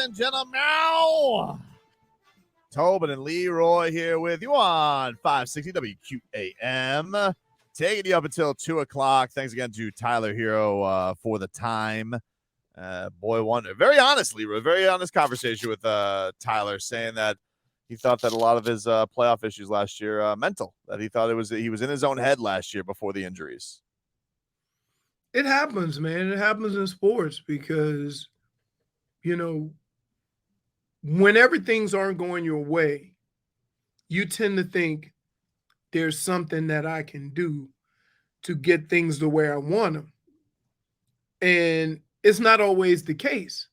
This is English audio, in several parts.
and gentlemen. Tobin and Leroy here with you on 560 WQAM. Taking you up until 2 o'clock. Thanks again to Tyler Hero for the time. Boy, wonder. Very honest, Leroy. Very honest conversation with Tyler, saying that he thought that a lot of his playoff issues last year mental. That he thought he was in his own head last year before the injuries. It happens, man. It happens in sports because, whenever things aren't going your way, you tend to think there's something that I can do to get things the way I want them. And it's not always the case.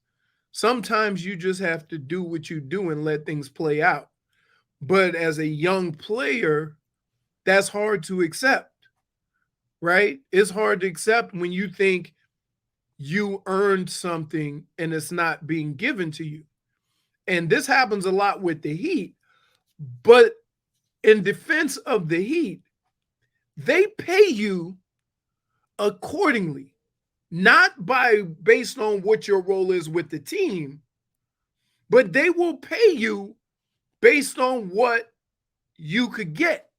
Sometimes you just have to do what you do and let things play out. But as a young player, that's hard to accept, right? It's hard to accept when you think you earned something and it's not being given to you. And this happens a lot with the Heat. But in defense of the Heat, they pay you accordingly, not based on what your role is with the team, but they will pay you based on what you could get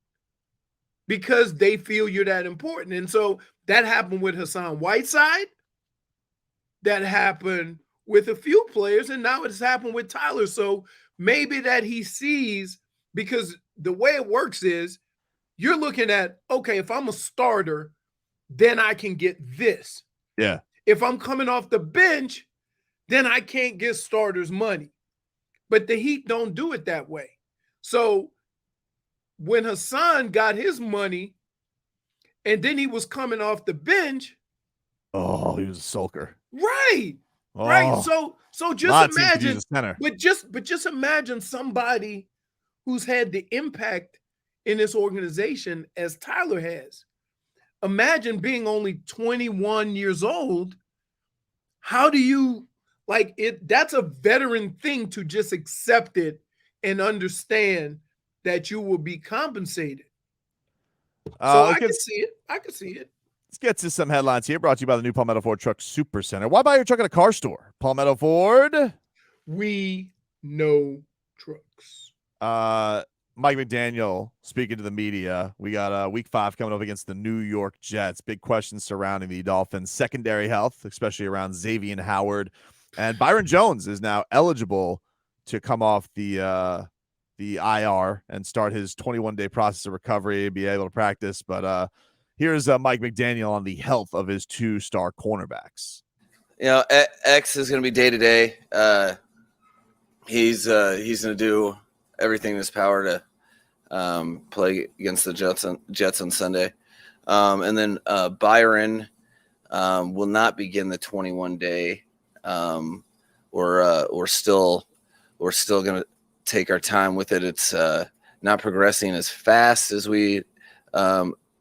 because they feel you're that important. And so that happened with Hassan Whiteside. That happened with a few players, and now it's happened with Tyler. So maybe that he sees, because the way it works is you're looking at, okay, if I'm a starter, then I can get this. Yeah. If I'm coming off the bench, then I can't get starters money. But the Heat don't do it that way. So when Hassan got his money and then he was coming off the bench. Oh, he was a sulker. Right. Oh, right. So just imagine, but just imagine somebody who's had the impact in this organization as Tyler has. Imagine being only 21 years old. How do you like it? That's a veteran thing to just accept it and understand that you will be compensated. So I can see it. I can see it. Let's get to some headlines here. Brought to you by the new Palmetto Ford Truck Super Center. Why buy your truck at a car store? Palmetto Ford. We know trucks. Mike McDaniel speaking to the media. We got week 5 coming up against the New York Jets. Big questions surrounding the Dolphins' secondary health, especially around Xavier Howard. And Byron Jones is now eligible to come off the IR and start his 21-day process of recovery, be able to practice. But here's Mike McDaniel on the health of his 2-star cornerbacks. X is going to be day-to-day. He's going to do everything in his power to play against the Jets on Sunday. And then Byron will not begin the 21-day. We're still going to take our time with it. It's not progressing as fast as we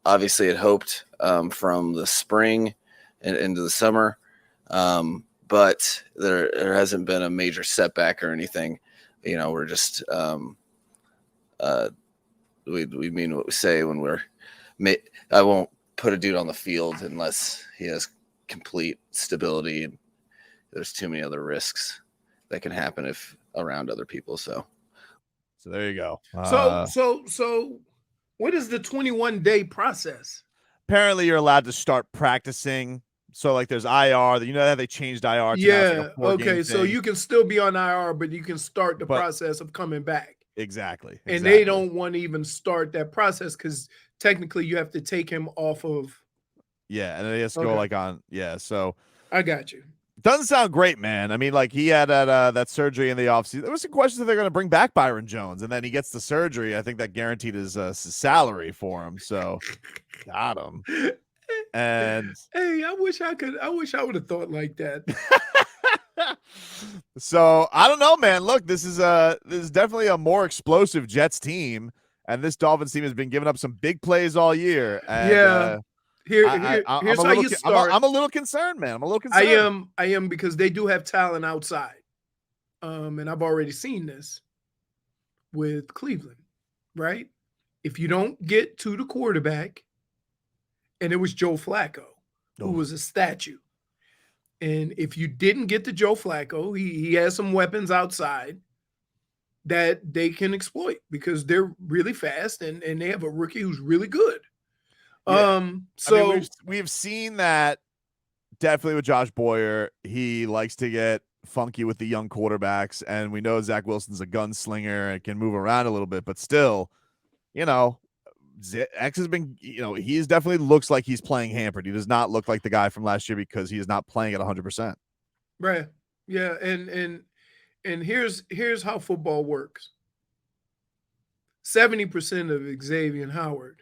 obviously had hoped from the spring and into the summer. But there hasn't been a major setback or anything. We're just we mean what we say when I won't put a dude on the field unless he has complete stability, and there's too many other risks that can happen if around other people. So there you go. So what is the 21-day process? Apparently you're allowed to start practicing. So like there's IR, that they changed IR. Yeah. Okay. So you can still be on IR, but you can start the process of coming back. Exactly. And they don't want to even start that process because technically you have to take him off of. Yeah. And then he has to go on. Yeah. So I got you. Doesn't sound great, man. I mean, like he had that surgery in the offseason. There was some questions if they're going to bring back Byron Jones, and then he gets the surgery. I think that guaranteed his salary for him. So got him. And hey, I wish I would have thought like that. So I don't know, man. Look, this is definitely a more explosive Jets team, and this Dolphins team has been giving up some big plays all year. And, yeah. Here's how you start. I'm a little concerned, man. I'm a little concerned. I am because they do have talent outside. And I've already seen this with Cleveland, right? If you don't get to the quarterback, and it was Joe Flacco, who was a statue. And if you didn't get to Joe Flacco, he has some weapons outside that they can exploit because they're really fast and they have a rookie who's really good. Yeah. So I mean, we've seen that definitely with Josh Boyer. He likes to get funky with the young quarterbacks, and we know Zach Wilson's a gunslinger and can move around a little bit, but still, you know, X has been, he's definitely looks like he's playing hampered. He does not look like the guy from last year because he is not playing at 100%. right. Yeah, and here's how football works. 70% of Xavier Howard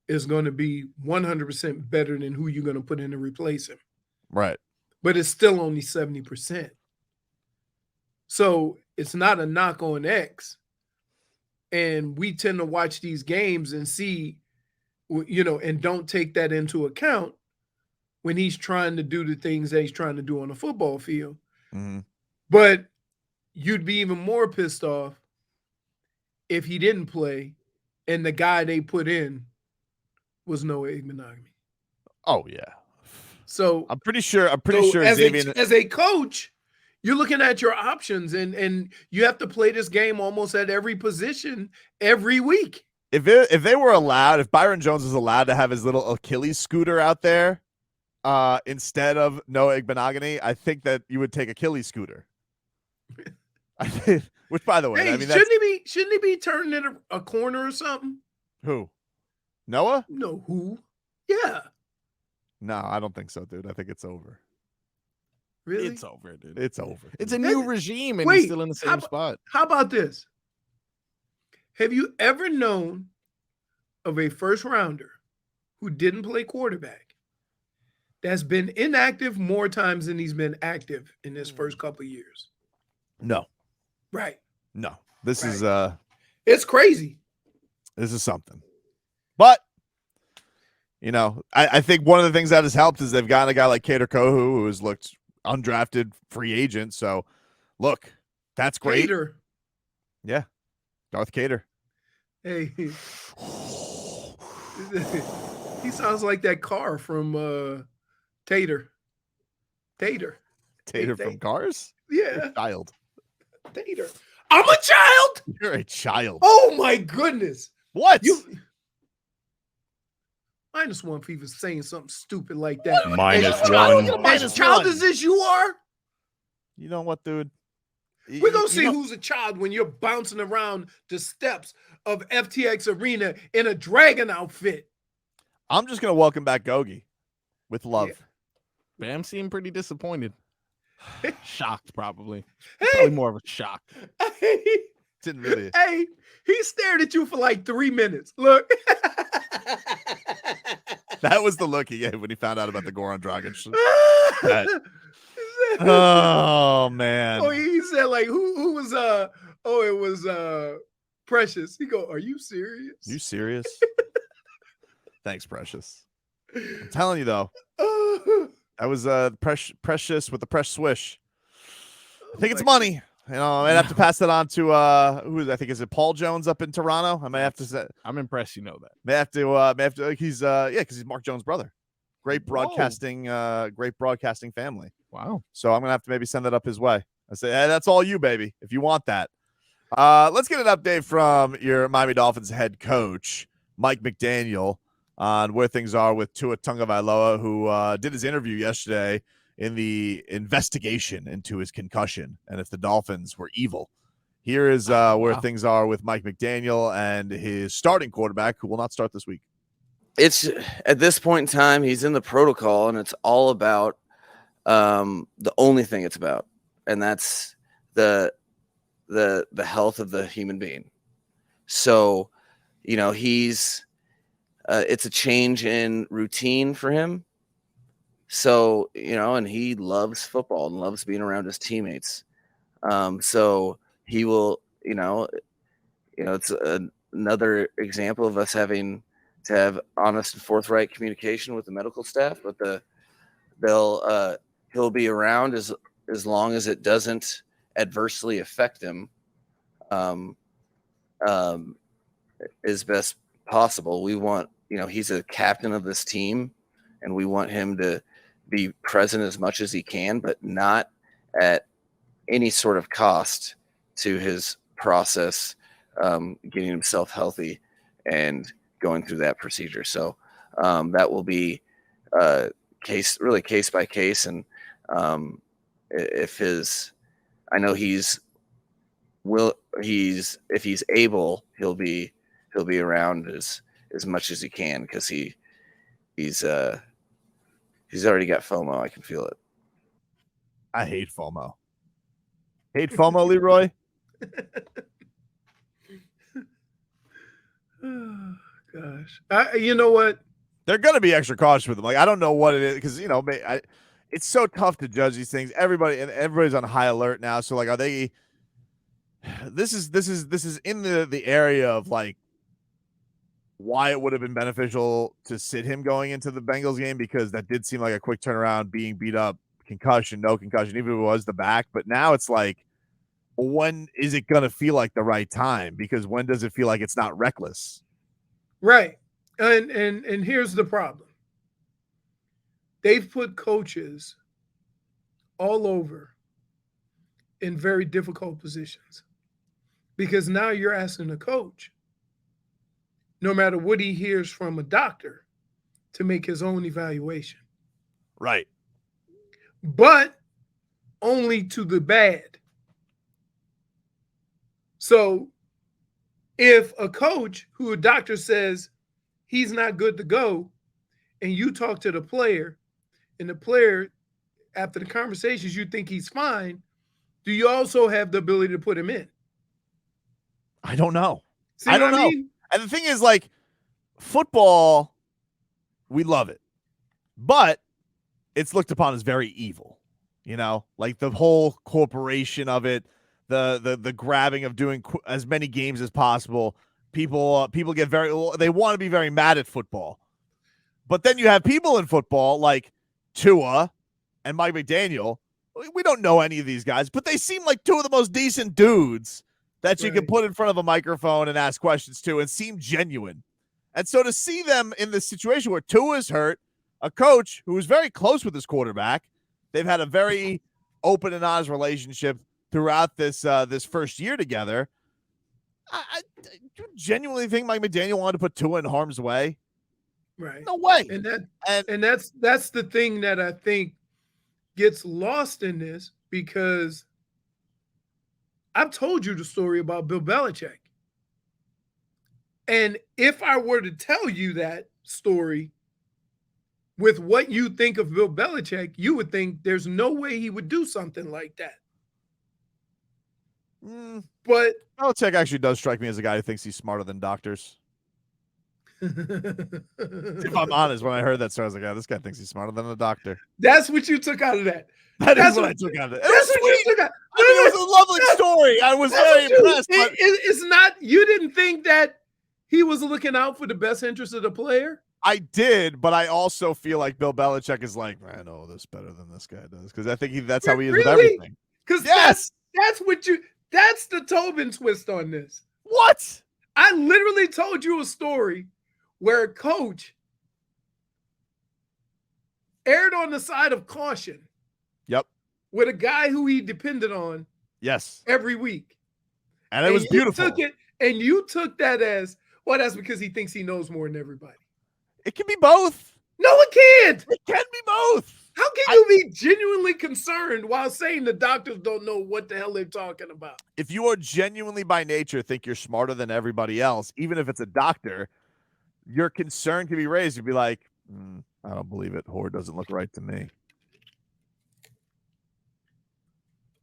is going to be 100% better than who you're going to put in to replace him. Right. But it's still only 70%. So it's not a knock on X. And we tend to watch these games and see, and don't take that into account when he's trying to do the things that he's trying to do on the football field. Mm-hmm. But you'd be even more pissed off if he didn't play and the guy they put in was Noah Igbenogany. Oh, yeah. So I'm pretty sure as a coach, you're looking at your options and you have to play this game almost at every position every week. If they were allowed, if Byron Jones was allowed to have his little Achilles scooter out there instead of Noah Igbenogany, I think that you would take Achilles scooter. Which, by the way, hey, I mean, shouldn't he be turning in a corner or something? Who? Noah? No, who? Yeah. No, I don't think so, dude. I think it's over. Really? It's over, dude. It's over. It's a new regime, and he's still in the same spot. How about this? Have you ever known of a first rounder who didn't play quarterback that's been inactive more times than he's been active in his first couple of years? No. Right. No. This is it's crazy. This is something. But I think one of the things that has helped is they've gotten a guy like Kader Kohu who has looked undrafted free agent. So, look, that's great. Kader. Yeah, Darth Kader. Hey, he sounds like that car from Tater. Tater from Cars? Yeah. Child. Tater. I'm a child? You're a child. Oh, my goodness. What? -1 for even saying something stupid like that. -1. As childish as you are? You know what, dude? We're going to see who's a child when you're bouncing around the steps of FTX Arena in a dragon outfit. I'm just going to welcome back Gogi with love. Yeah. Bam seemed pretty disappointed. Shocked, probably. Hey. Probably more of a shock. Hey. Didn't really. Hey, he stared at you for like 3 minutes. Look. That was the look he gave when he found out about the Goran Dragic. Oh, man. Oh, he said like who was it was Precious. He go, "Are you serious?" You serious? Thanks, Precious. I'm telling you though. That was Precious with the press swish. I think it's money. I might have to pass that on to I think is it Paul Jones up in Toronto. I might have to say I'm impressed. You know that. May have to. He's because he's Mark Jones' brother. Great broadcasting family. Wow. So I'm gonna have to maybe send that up his way. I say, hey, that's all you, baby. If you want that. Let's get an update from your Miami Dolphins head coach, Mike McDaniel, on where things are with Tua Tagovailoa, who did his interview yesterday in the investigation into his concussion and if the Dolphins were evil. Here is where things are with Mike McDaniel and his starting quarterback, who will not start this week. It's at this point in time, he's in the protocol, and it's all about the only thing it's about, and that's the health of the human being. So, he's it's a change in routine for him. So, and he loves football and loves being around his teammates. So he will, it's another example of us having to have honest and forthright communication with the medical staff, but he'll be around as long as it doesn't adversely affect him, as best possible. We want, he's a captain of this team, and we want him to be present as much as he can, but not at any sort of cost to his process, getting himself healthy and going through that procedure. So that will be case by case. And I know if he's able, he'll be around as much as he can, because he's already got FOMO. I can feel it. I hate FOMO. Hate FOMO, Leroy? Oh, gosh. You know what? They're going to be extra cautious with them. Like, I don't know what it is, because, it's so tough to judge these things. Everybody's on high alert now. So, like, are they – this is in the area of, like, why it would have been beneficial to sit him going into the Bengals game, because that did seem like a quick turnaround, being beat up, concussion, no concussion, even if it was the back. But now it's like, when is it going to feel like the right time? Because when does it feel like it's not reckless? Right. And here's the problem. They've put coaches all over in very difficult positions, because now you're asking a coach, no matter what he hears from a doctor, to make his own evaluation. Right. But only to the bad. So if a coach who a doctor says he's not good to go, and you talk to the player, and the player, after the conversations, you think he's fine, do you also have the ability to put him in? I don't know. See I don't what know. mean? And the thing is, like, football, we love it, but it's looked upon as very evil, like the whole corporation of it, the grabbing of doing as many games as possible. People get they want to be very mad at football, but then you have people in football like Tua and Mike McDaniel. We don't know any of these guys, but they seem like two of the most decent dudes that you can put in front of a microphone and ask questions to, and seem genuine. And so to see them in this situation where Tua is hurt, a coach who is very close with his quarterback, they've had a very open and honest relationship throughout this first year together. I genuinely think Mike McDaniel wanted to put Tua in harm's way. Right. No way. And that's the thing that I think gets lost in this, because I've told you the story about Bill Belichick. And if I were to tell you that story with what you think of Bill Belichick, you would think there's no way he would do something like that. But Belichick actually does strike me as a guy who thinks he's smarter than doctors. If I'm honest, when I heard that story, I was like, this guy thinks he's smarter than a doctor. That's what you took out of that. That's what I took out of it. That's what you took out. I mean, it was a lovely story. I was very impressed. But it's not, you didn't think that he was looking out for the best interest of the player? I did, but I also feel like Bill Belichick is like, I know this better than this guy does, because I think that's how he is with everything. Because that's the Tobin twist on this. What? I literally told you a story where a coach erred on the side of caution. Yep. With a guy who he depended on. Yes. Every week. And it was beautiful. You took that as, well, that's because he thinks he knows more than everybody. It can be both. No, it can't. It can be both. How can you be genuinely concerned while saying the doctors don't know what the hell they're talking about? If you are genuinely by nature think you're smarter than everybody else, even if it's a doctor, your concern can be raised. You'd be like, I don't believe it. Horde doesn't look right to me.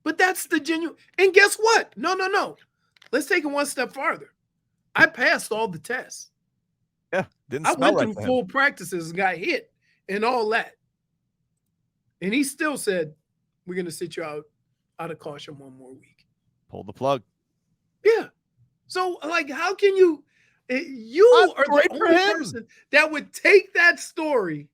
But that's the genuine. And guess what? No. Let's take it one step farther. I passed all the tests. Yeah, didn't I smell went right through full practices and got hit and all that. And he still said, we're going to sit you out of caution one more week. Pull the plug. Yeah. So, like, how can you are the only person that would take that story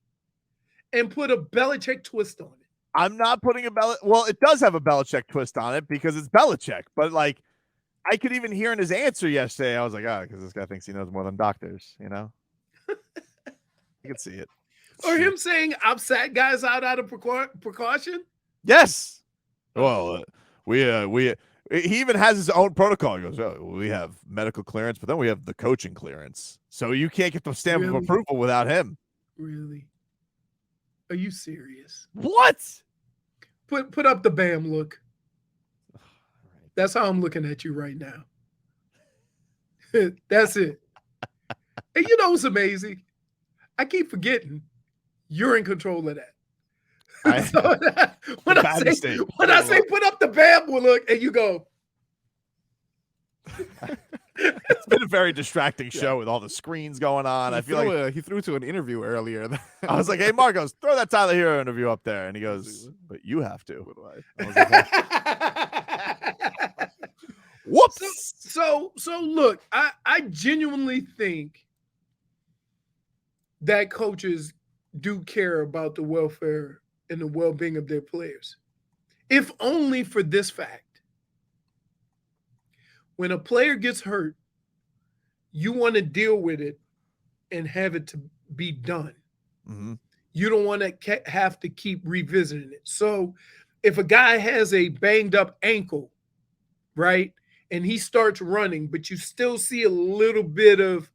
and put a Belichick twist on it. I'm not putting well, it does have a Belichick twist on it because it's Belichick, but like I could even hear in his answer yesterday, I was like, because this guy thinks he knows more than doctors, You can see it. Or him saying, I've sat guys out of precaution. Yes. Well, he even has his own protocol. He goes, oh, we have medical clearance, but then we have the coaching clearance. So you can't get the stamp of Really? approval without him. Really? Are you serious? What? Put up the Bam look. That's how I'm looking at you right now. That's it. And you know what's amazing? I keep forgetting you're in control of that. So when I say put up the Bam look, and you go. It's been a very distracting show with all the screens going on. I feel like he threw to an interview earlier. I was like, "Hey, Marcos, throw that Tyler Hero interview up there," and he goes, "But you have to." I was like, whoops. So look, I genuinely think that coaches do care about the welfare and the well-being of their players, if only for this fact. When a player gets hurt, you want to deal with it and have it to be done. Mm-hmm. You don't want to have to keep revisiting it. So if a guy has a banged up ankle, right, and he starts running, but you still see a little bit of,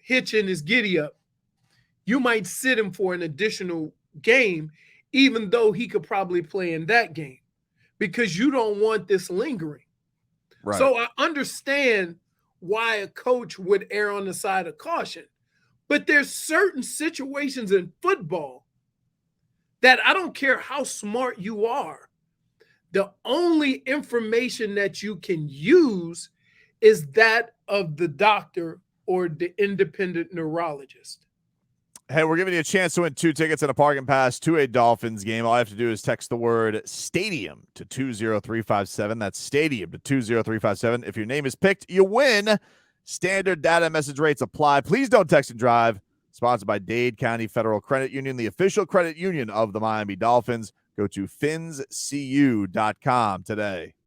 hitch in his giddy up, you might sit him for an additional game, even though he could probably play in that game, because you don't want this lingering. Right. So I understand why a coach would err on the side of caution, but there's certain situations in football that I don't care how smart you are. The only information that you can use is that of the doctor or the independent neurologist. Hey, we're giving you a chance to win 2 tickets and a parking pass to a Dolphins game. All you have to do is text the word stadium to 20357. That's stadium to 20357. If your name is picked, you win. Standard data message rates apply. Please don't text and drive. Sponsored by Dade County Federal Credit Union, the official credit union of the Miami Dolphins. Go to finscu.com today.